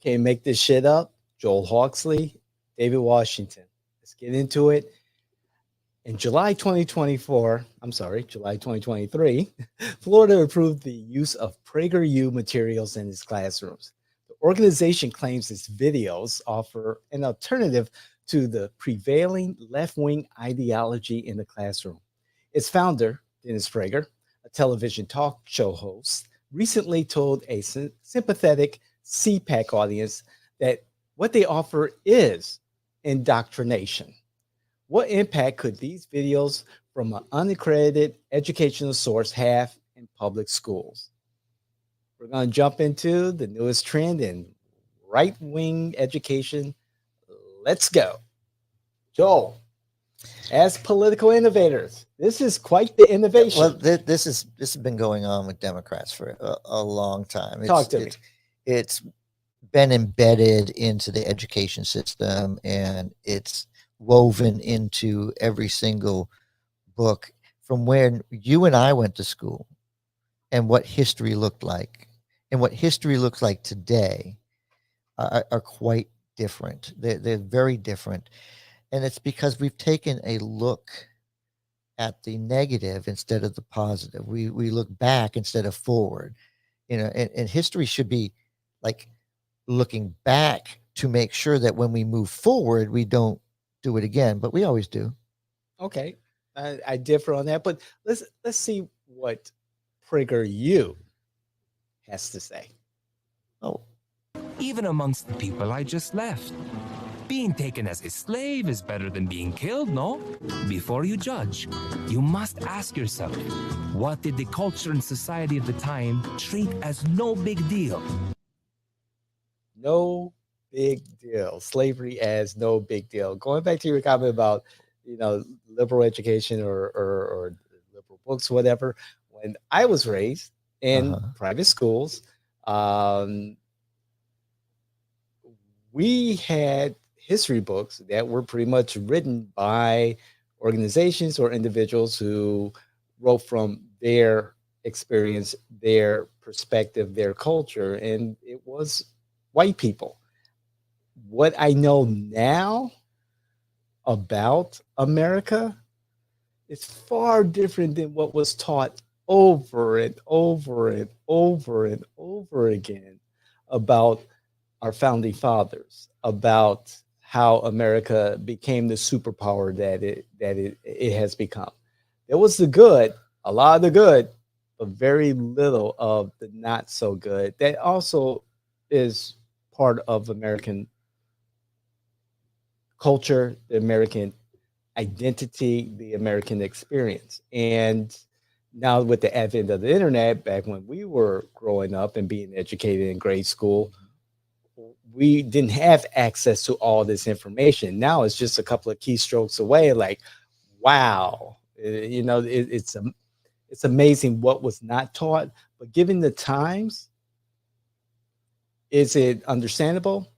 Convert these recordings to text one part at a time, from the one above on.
can't make this shit up. Joel Hawksley, David Washington. Let's get into it. In July 2024, I'm sorry, July 2023, Florida approved the use of PragerU materials in its classrooms. The organization claims its videos offer an alternative to the prevailing left-wing ideology in the classroom. Its founder, Dennis Prager, a television talk show host, recently told a sympathetic CPAC audience that what they offer is indoctrination. What impact could these videos from an unaccredited educational source have in public schools? We're going to jump into the newest trend in right-wing education. Let's go. Joel, as political innovators, this is quite the innovation. Well, this has been going on with Democrats for a long time. Talk to me. It's been embedded into the education system, and it's woven into every single book from when you and I went to school, and what history looked like, and what history looks like today are quite different. They're very different. And it's because we've taken a look at the negative instead of the positive. We look back instead of forward, and history should be like looking back to make sure that when we move forward, we don't do it again, but we always do. Okay. I differ on that, but let's see what PragerU has to say. Oh, even amongst the people I just left. Being taken as a slave is better than being killed, no? Before you judge, you must ask yourself, what did the culture and society of the time treat as no big deal? No big deal. Slavery as no big deal. Going back to your comment about, liberal education or liberal books, whatever. When I was raised in private schools, we had history books that were pretty much written by organizations or individuals who wrote from their experience, their perspective, their culture, and it was white people. What I know now about America is far different than what was taught over and over and over and over again about our founding fathers, about how America became the superpower that it has become. There was the good, a lot of the good, but very little of the not so good. That also is part of American culture, the American identity, the American experience. And now with the advent of the internet, back when we were growing up and being educated in grade school, we didn't have access to all this information. Now it's just a couple of keystrokes away. Like, wow, it's amazing what was not taught. But given the times, is it understandable?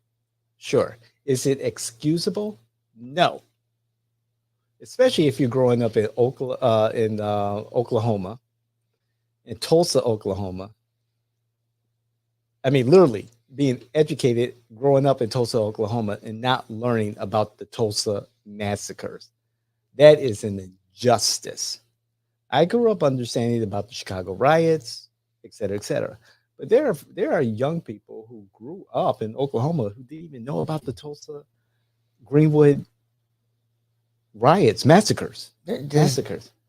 Sure. Is it excusable? No. Especially if you're growing up in Oklahoma, in Tulsa, Oklahoma. I mean, literally being educated, growing up in Tulsa, Oklahoma, and not learning about the Tulsa massacres. That is an injustice. I grew up understanding about the Chicago riots, et cetera, et cetera. But there are young people who grew up in Oklahoma who didn't even know about the Tulsa Greenwood riots, massacres.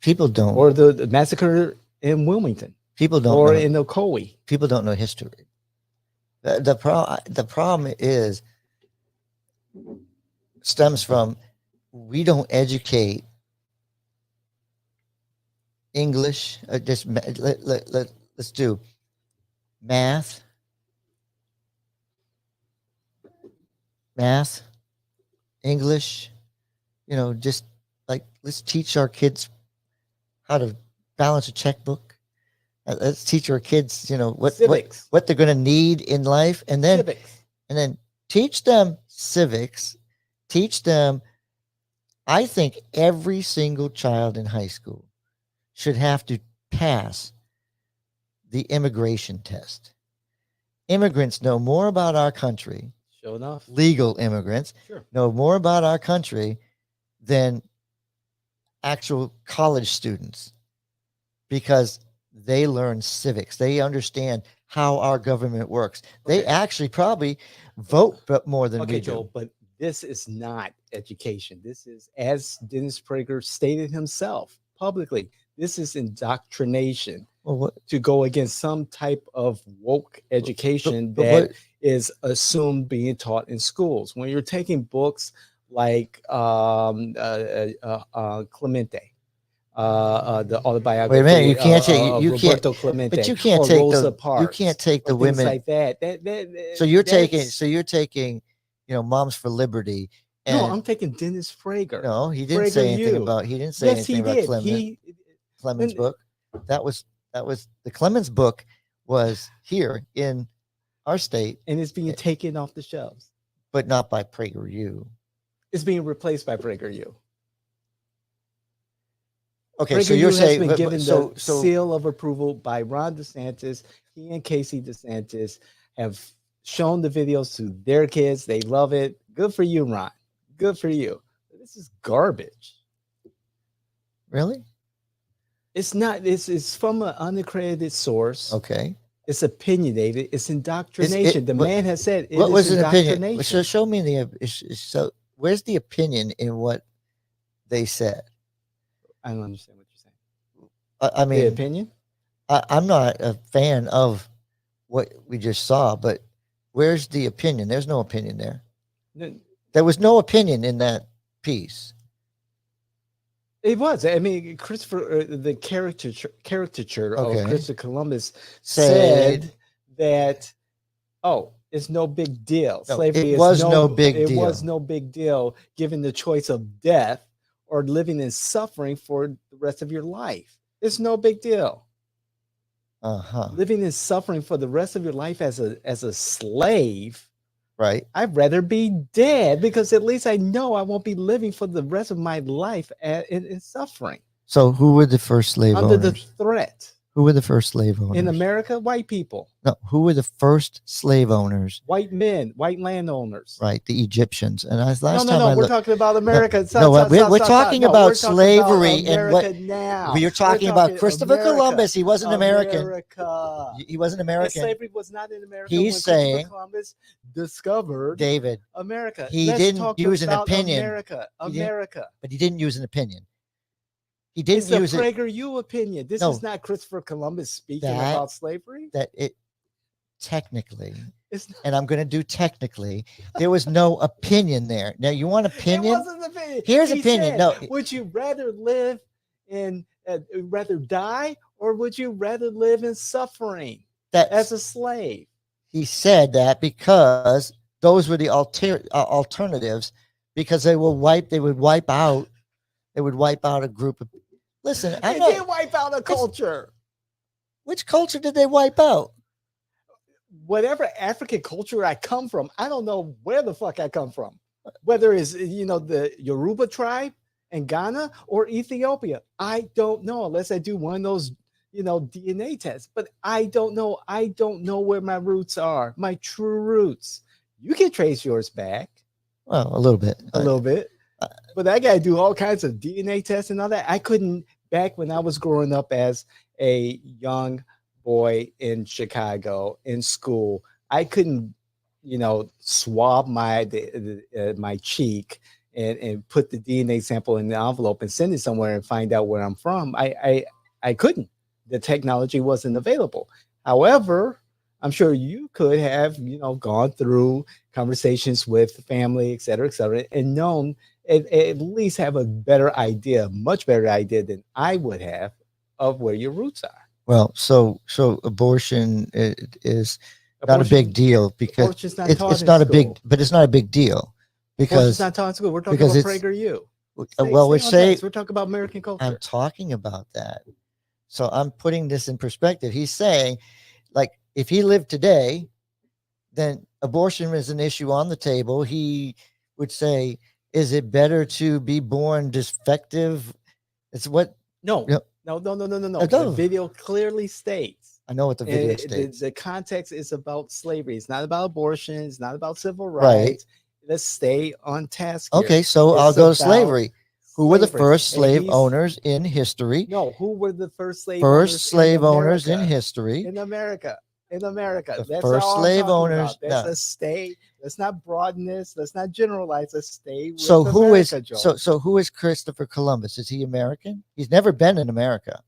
People don't. Or the massacre in Wilmington. People don't. Or know, in Ocoee. People don't know history. The problem stems from we don't educate English. Let's do math, English. Just like let's teach our kids how to balance a checkbook. Let's teach our kids, what they're going to need in life, and then teach them civics. Teach them. I think every single child in high school should have to pass the immigration test. immigrants know more about our country, Sure enough. legal immigrants Sure. know more about our country than actual college students, because they learn civics. They understand how our government works. They Okay. actually probably vote more than Okay, we Joel, do. but this is not education. This is, as Dennis Prager stated himself publicly, this is indoctrination Well, what, to go against some type of woke education but that what, is assumed being taught in schools. When you're taking books like Clemente, the autobiography wait a minute, you can't take of you can't, Roberto Clemente, but you can't or take Rosa the you Parks, can't take the or things women. like that. So you're That's- taking, Moms for Liberty. no, And I'm taking Dennis Prager. no, he didn't say anything PragerU. about Yes, he about did. Clemens' When- book. That was the Clemens book was here in our state, and it's being taken off the shelves. but not by PragerU. It's being replaced by PragerU. Okay, so PragerU you're has saying been given so the seal of approval by Ron DeSantis. He and Casey DeSantis have shown the videos to their kids. They love it. Good for you, Ron. Good for you. This is garbage. really? It's not. It's from an unaccredited source. Okay. It's opinionated. It's indoctrination. The man has said it what is was an opinion? indoctrination. So show me so where's the opinion in what they said? I don't understand what you're saying. I The mean, opinion? I'm not a fan of what we just saw, but where's the opinion? There's no opinion there. No, There was no opinion in that piece. it was. I mean, Christopher, the caricature Okay. of Christopher Columbus Said- said that, oh, it's no big deal. No, Slavery it is was no big it deal. was no big deal given the choice of death or living in suffering for the rest of your life. It's no big deal. Uh-huh. Living in suffering for the rest of your life as a slave, Right. I'd rather be dead, because at least I know I won't be living for the rest of my life in suffering So who were the first slave under the owners? threat. Who were the first slave owners? In America, white people, No, who were the first slave owners? white men, white landowners. Right, the Egyptians. And last No, time I we're looked, talking about America. we're talking about slavery and what America now. you're talking about. Christopher America. Columbus, he wasn't American. America. He wasn't And American. slavery was not in America He's when saying- Christopher Columbus discovered David, America. he Let's didn't talk use an about opinion. America. He didn't- America. but he didn't use an opinion. He It's didn't the use it PragerU opinion. This No. is not Christopher Columbus speaking That- about slavery. that it technically, It's not, and I'm going to do technically, there was no opinion there. Now you want it opinion? wasn't opinion. Here's He opinion. said, No. would you rather live in, rather die, or would you rather live in suffering That as a slave? he said that because those were the alternatives, because they would wipe out a group of. Listen, They did wipe out a culture. which culture did they wipe out? Whatever African culture I come from, I don't know where the fuck I come from. Whether it's the Yoruba tribe in Ghana or Ethiopia, I don't know unless I do one of those DNA tests. But I don't know. I don't know where my roots are, my true roots. You can trace yours back Well, a little bit. a little bit, but I got to do all kinds of DNA tests and all that. I couldn't back when I was growing up as a young boy in Chicago in school. I couldn't, swab my cheek and put the DNA sample in the envelope and send it somewhere and find out where I'm from. I couldn't. The technology wasn't available. However, I'm sure you could have, gone through conversations with family, et cetera, and known at least have a better idea, much better idea than I would have of where your roots are. Well, so abortion is not a big deal because Abortion's not taught it's in not a school. big, but it's not a big deal Abortion's because not taught in school. We're talking because about it's- PragerU. we're saying We're talking about American culture. I'm talking about that. So I'm putting this in perspective. He's saying, like, if he lived today, then abortion is an issue on the table. He would say, is it better to be born defective? It's what No, Yep. no. No. The video clearly states I know what the video And states. the context is about slavery. It's not about abortion. It's not about civil Right. rights. Let's stay on task here. Okay, so I'll It's go to about slavery. Who were the slavery. first And slave he's- owners in history? No, who were the first slave First owners slave in owners in America? history. In America. In America. The That's first all I'm slave talking owners. about. That's No. a stay. Let's not broaden this. Let's not generalize. Let's stay with So who is America, Joel. so who is Christopher Columbus? Is he American? He's never been in America.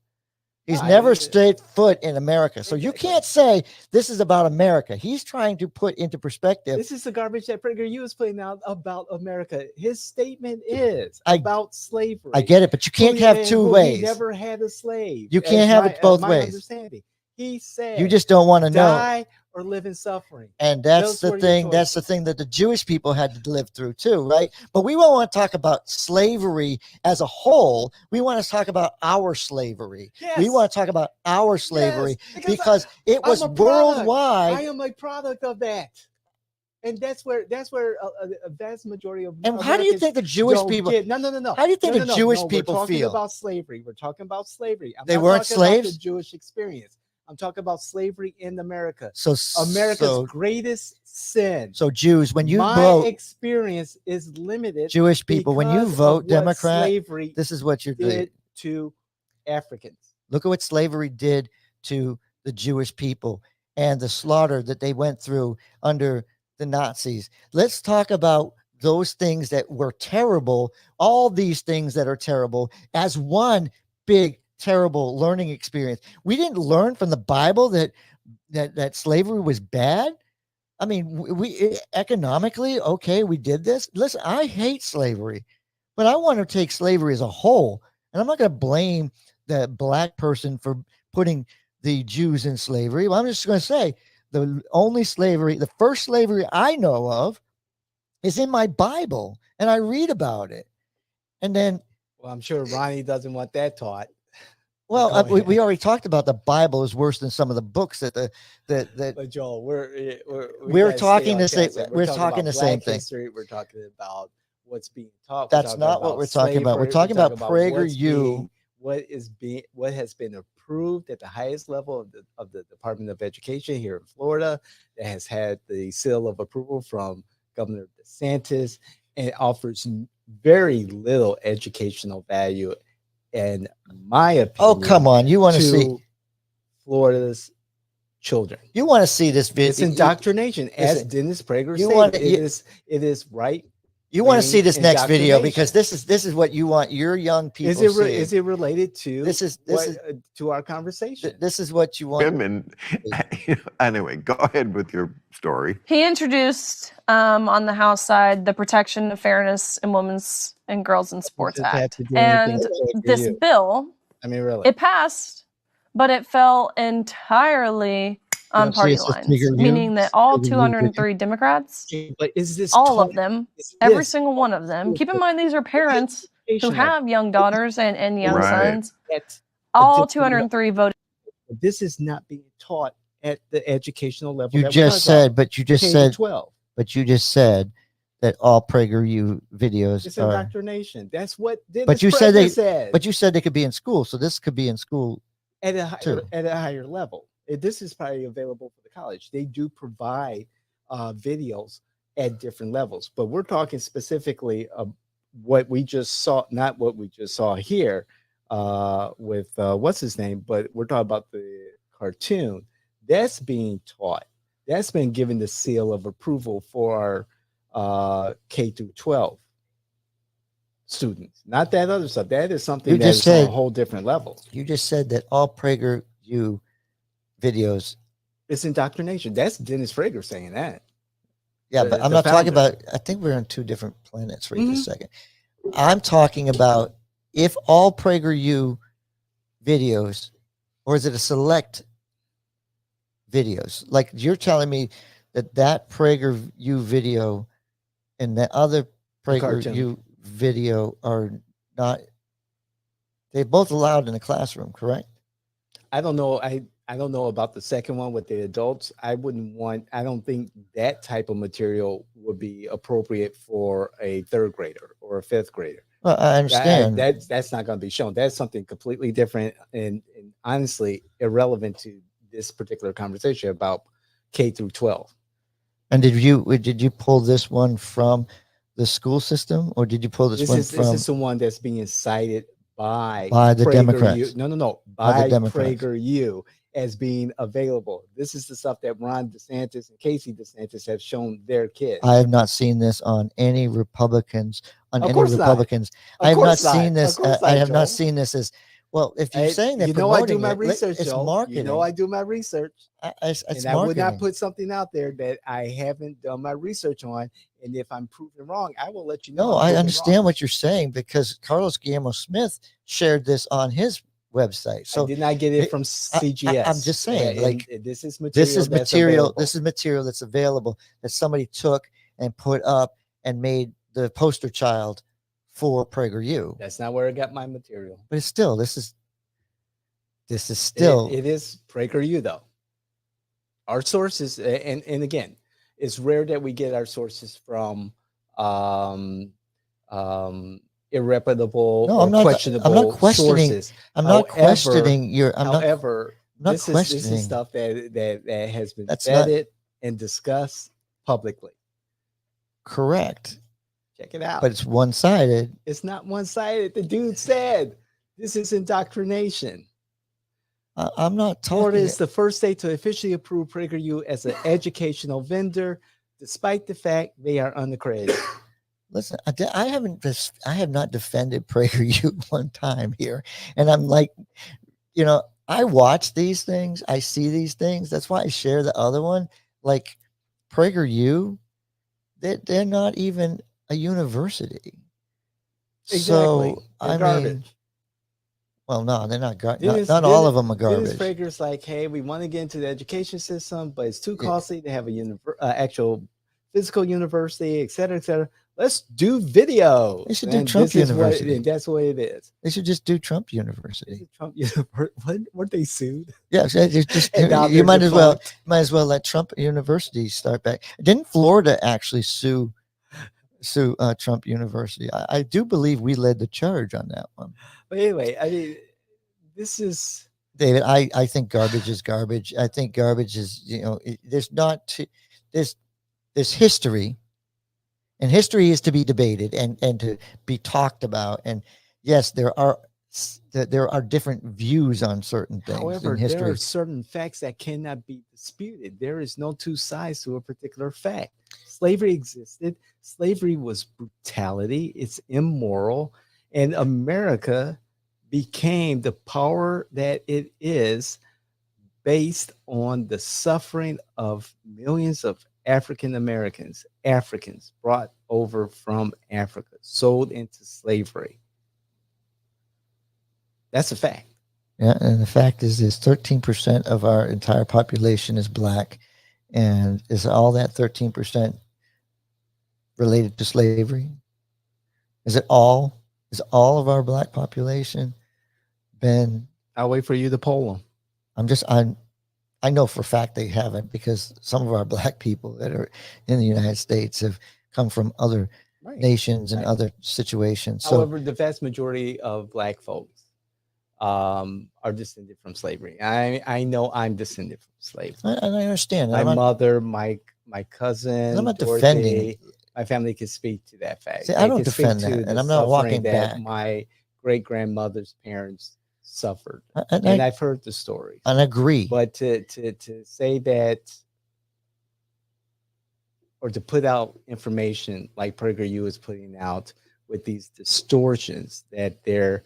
He's No, never I- stayed foot in America. So you Exactly. can't say this is about America. He's trying to put into perspective. This is the garbage that PragerU is putting out about America. His statement is I- about slavery. I get it, but you can't have two He ways. never had a slave. You can't have it both my ways. Understanding. He said, You just don't want to know. die or live in suffering. And that's Those the were your thing. That's the choices. thing that the Jewish people had to live through too, right? But we won't want to talk about slavery as a whole. We want to talk about our slavery. We Yes, want to talk about our slavery yes, because it I'm was a product. worldwide. I am a product of that. And that's where a vast majority of And how do you Americans think the Jewish don't people? get- No. How do you think the Jewish We're people talking feel? about slavery. We're talking about slavery. I'm They not weren't talking about slaves? the Jewish experience. I'm talking about slavery in America. So America's greatest sin. so Jews, when you My vote, experience is limited. Jewish people, when you because of vote what Democrat, slavery this is what you're doing. did to Africans. Look at what slavery did to the Jewish people and the slaughter that they went through under the Nazis. Let's talk about those things that were terrible, all these things that are terrible, as one big terrible learning experience. We didn't learn from the Bible that slavery was bad. I mean, we economically, okay, we did this. Listen, I hate slavery, but I want to take slavery as a whole. And I'm not going to blame the black person for putting the Jews in slavery. Well, I'm just going to say the only slavery, the first slavery I know of is in my Bible, and I read about it. And then, Well, I'm sure Ronnie doesn't want that taught. well, Go ahead. we already talked about the Bible is worse than some of the books that But Joel, we We're gotta talking stay the same- on task. we're talking about the same Black thing. history. We're talking about what's being taught. We're That's talking not what about we're talking about. We're slavery. talking about what's PragerU. what has been approved at the highest level of the Department of Education here in Florida, that has had the seal of approval from Governor DeSantis, and offers very little educational value, in my opinion. Oh, come on. You want to see to Florida's children. this video. It's indoctrination, as listen, Dennis Prager you said. want- It is right. You want to see this next video indoctrination. because this is what you want your young people Is it seeing. is it related to This is to our conversation? this is what you want. Women. Anyway, go ahead with your story. He introduced on the House side the Protection of Fairness in Women's and Girls in Sports Does it have Act. to do anything And with this you? bill, I mean, really. it passed, but it fell entirely on see, party it says lines, PragerU. meaning that all PragerU 203 Democrats, But is this all taught- of them, every yes, single one of them, keep in mind these are parents who educational have young daughters and young Right. sons, at a all different 203 voted. level. This is not being taught at the educational level. You that we're just talking about, said, but you just K to said, 12. but you just said that all PragerU videos It's are. indoctrination. That's what. But you said they- said. But you said they could be in school, so this could be in school. at too. a higher level. This is probably available for the college. They do provide videos at different levels, but we're talking specifically of what we just saw, not what we just saw here with what's his name, but we're talking about the cartoon that's being taught. That's been given the seal of approval for our K through 12 students, not that other stuff. That is something You that's just on said- a whole different level. You just said that all PragerU videos. It's indoctrination. That's Dennis Prager saying that. Yeah, The- but I'm the not talking founder. about. I think we're on two different planets right Mhm. this second. I'm talking about if all PragerU videos, or is it a select videos? Like you're telling me that PragerU video and that other cartoon. PragerU video are not. They're both allowed in the classroom, correct? I don't know. I don't know about the second one with the adults. I don't think that type of material would be appropriate for a third grader or a fifth grader. Well, I understand. That's not going to be shown. That's something completely different and honestly irrelevant to this particular conversation about K through 12. And did you pull this one from the school system, or did you pull this one This from is the one that's being cited by the PragerU. Democrats? No, By the by Democrats. PragerU as being available. This is the stuff that Ron DeSantis and Casey DeSantis have shown their kids. I have not seen this on any Republicans. Of course not. I have not course seen not. this. Of course I not, have not Joel. seen this as well. If you're saying they're you know, I do promoting my it, research, it's Joel. marketing. You know, I do my research. It's And I would not marketing. put something out there that I haven't done my research on. And if I'm proven wrong, I will let you know. No, I'm I proven understand wrong. what you're saying, because Carlos Guillermo Smith shared this on his website. So I did not get it from I- CGS. I'm just saying, And like, this is material. this is that's material. available. This is material that's available that somebody took and put up and made the poster child for PragerU. That's not where I got my material. But it's still, this is still it is PragerU though. Our sources, and again, it's rare that we get our sources from irreputable No, or I'm not questionable questioning. sources. I'm not However- questioning your. I'm not. However, not this questioning. is stuff that has been That's not- vetted and discussed publicly. Correct, Check it out. but it's one-sided. It's not one-sided. The dude said this is indoctrination. I'm not Florida talking. is the first state to officially approve PragerU as an educational vendor, despite the fact they are unaccredited. Listen, I have not defended PragerU one time here, and I'm like, I watch these things, I see these things. That's why I share the other one. Like PragerU, they're not even a university. Exactly. So They're I garbage. mean, well, no, they're not garbage. Dennis- Not all Dennis- of them are Dennis garbage. Prager's like, hey, we want to get into the education system, but it's too Yeah. costly to have a actual physical university, et cetera, et cetera. Let's do video. They should do Trump University. And that's what it is. They should just do Trump Is University. it Trump University? What? Weren't they sued? Yeah, just And now you they're might defunct. as well let Trump University start back. Didn't Florida actually sue Trump University? I do believe we led the charge on that one. But anyway, I mean, this is David, I think garbage is garbage. I think garbage is, there's history, and history is to be debated and to be talked about. And yes, there are different views on certain things however, in history. there are certain facts that cannot be disputed. There is no two sides to a particular fact. Slavery existed. Slavery was brutality. It's immoral. And America became the power that it is based on the suffering of millions of African Americans, Africans brought over from Africa, sold into slavery. That's a fact. Yeah, and the fact is 13% of our entire population is black, and is all that 13% related to slavery? Is all of our black population been? I'll wait for you to poll them. I know for a fact they haven't, because some of our black people that are in the United States have come from other nations and other situations. So, However, the vast majority of black folks are descended from slavery. I know I'm descended from slavery. I understand. My mother, my cousin, I'm not Dorothy, defending. my family can speak to that fact. See, They I don't can speak defend to that, the and I'm not suffering walking that back. my great grandmother's parents suffered, And I've heard the story. I agree. But to say that, or to put out information like PragerU is putting out with these distortions that there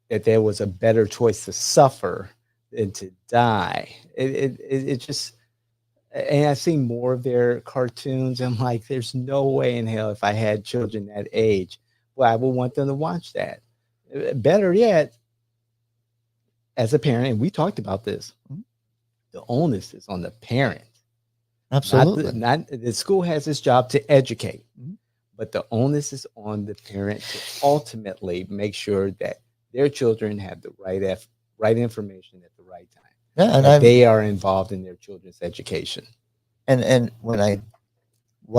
was a better choice to suffer than to die. It just, and I've seen more of their cartoons. I'm like, there's no way in hell if I had children that age, well, I would want them to watch that. Better yet, as a parent, and we talked about this, the onus is on the parent. Absolutely. Not the school has its job to educate, but the onus is on the parent to ultimately make sure that their children have the right information at the right time. Yeah, and that they are involved in their children's education. And what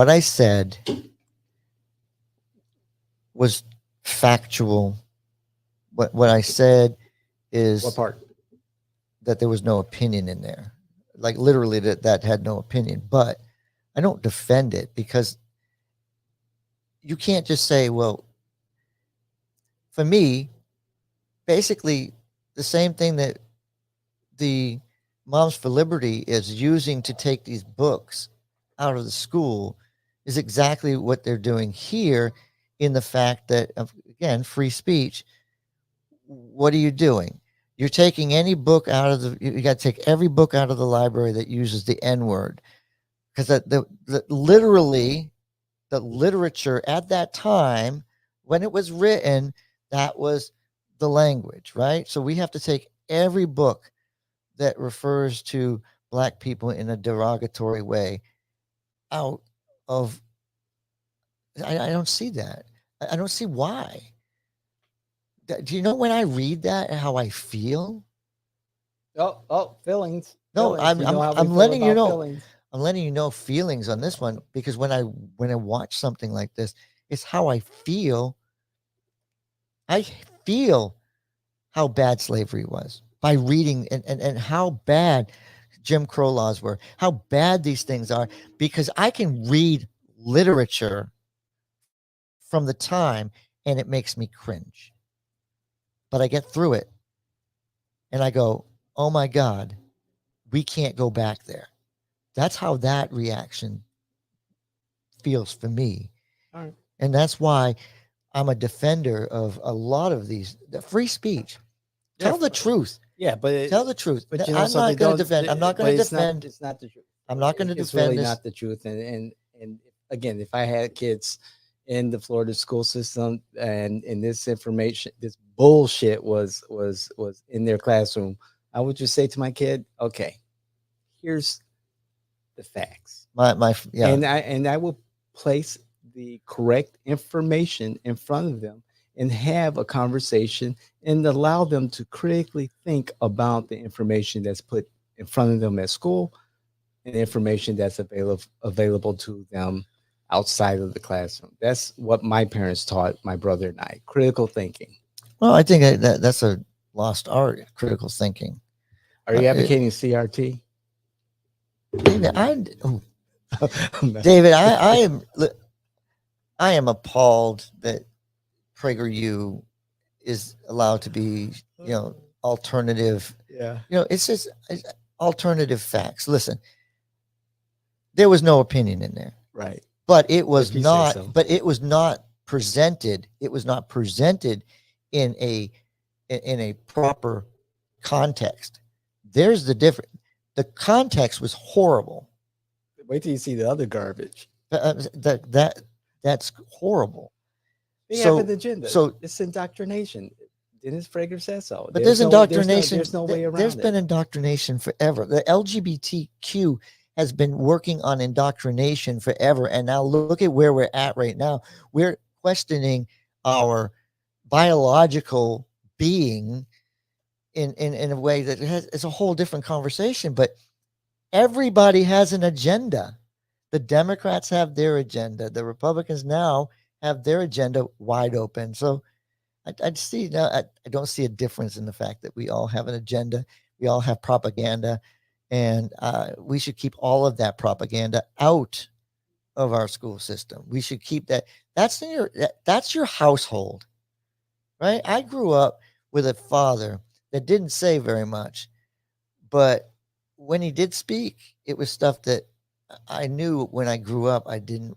I said was factual. What I said is What part? that there was no opinion in there, like literally that had no opinion. But I don't defend it, because you can't just say, well, for me, basically the same thing that the Moms for Liberty is using to take these books out of the school is exactly what they're doing here, in the fact that, again, free speech. What are you doing? You're taking any book out of the, you got to take every book out of the library that uses the N word, because literally the literature at that time, when it was written, that was the language, right? So we have to take every book that refers to Black people in a derogatory way out of. I don't see that. I don't see why. Do you know when I read that how I feel? Feelings. No, Feelings. You know how we I'm feel letting you about know. feelings. I'm letting you know feelings on this one, because when I watch something like this, it's how I feel. I feel how bad slavery was by reading, and how bad Jim Crow laws were, how bad these things are, because I can read literature from the time and it makes me cringe. But I get through it and I go, oh my God, we can't go back there. That's how that reaction feels for me. All right. And that's why I'm a defender of a lot of these, the free speech. Tell the truth. Yeah, but Tell the truth. But you know I'm something, not going to don't- defend. I'm not but going to it's not- defend. It's not the truth. I'm not going to It's defend really this. not the truth. And again, if I had kids in the Florida school system, and this information, this bullshit was in their classroom, I would just say to my kid, okay, here's the facts. Yeah. And I will place the correct information in front of them and have a conversation and allow them to critically think about the information that's put in front of them at school and information that's available to them outside of the classroom. That's what my parents taught my brother and I, critical thinking. Well, I think that's a lost art, critical thinking. Are you advocating CRT? David, I am appalled that PragerU is allowed to be, alternative. Yeah. It's just alternative facts. Listen, there was no opinion in there, Right. but it was If you say not. so. But it was not presented. It was not presented in a proper context. There's the difference. The context was horrible. Wait till you see the other garbage. That's horrible. They So- have an agenda. so- it's indoctrination. Dennis Prager says so. But there's indoctrination. There's no way around There's it. been indoctrination forever. The LGBTQ has been working on indoctrination forever. And now look at where we're at right now. We're questioning our biological being in a way that it's a whole different conversation. But everybody has an agenda. The Democrats have their agenda. The Republicans now have their agenda wide open. So I don't see a difference in the fact that we all have an agenda. We all have propaganda, and we should keep all of that propaganda out of our school system. We should keep that. That's your household, right? I grew up with a father that didn't say very much, but when he did speak, it was stuff that I knew when I grew up. I didn't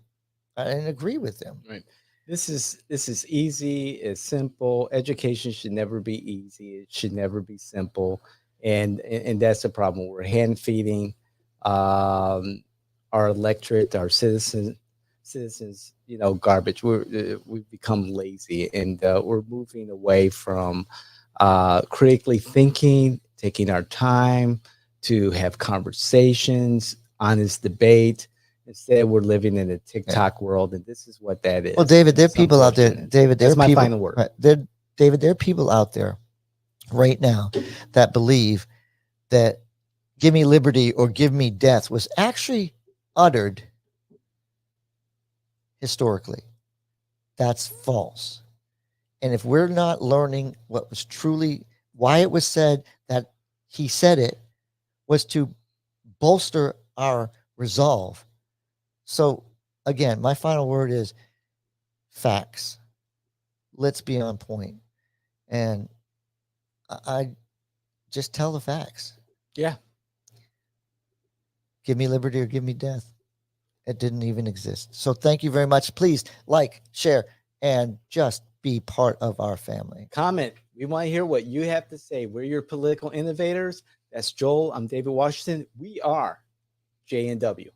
agree with him. Right. This is easy. It's simple. Education should never be easy. It should never be simple. And that's the problem. We're hand feeding our electorate, our citizens, garbage. We've become lazy, and we're moving away from critically thinking, taking our time to have conversations, honest debate. Instead, we're living in a TikTok world, and this is what that is. Well, David, there are It's people out there. unfortunate. David, there That's are my people, final word. right, David, there are people out there right now that believe that "Give me liberty" or "Give me death" was actually uttered historically. That's false. And if we're not learning what was truly why it was said, that he said it was to bolster our resolve. So again, my final word is facts. Let's be on point. And I just tell the facts. Yeah. Give me liberty or give me death. It didn't even exist. So thank you very much. Please like, share, and just be part of our family. Comment. We want to hear what you have to say. We're your political innovators. That's Joel. I'm David Washington. We are J&W.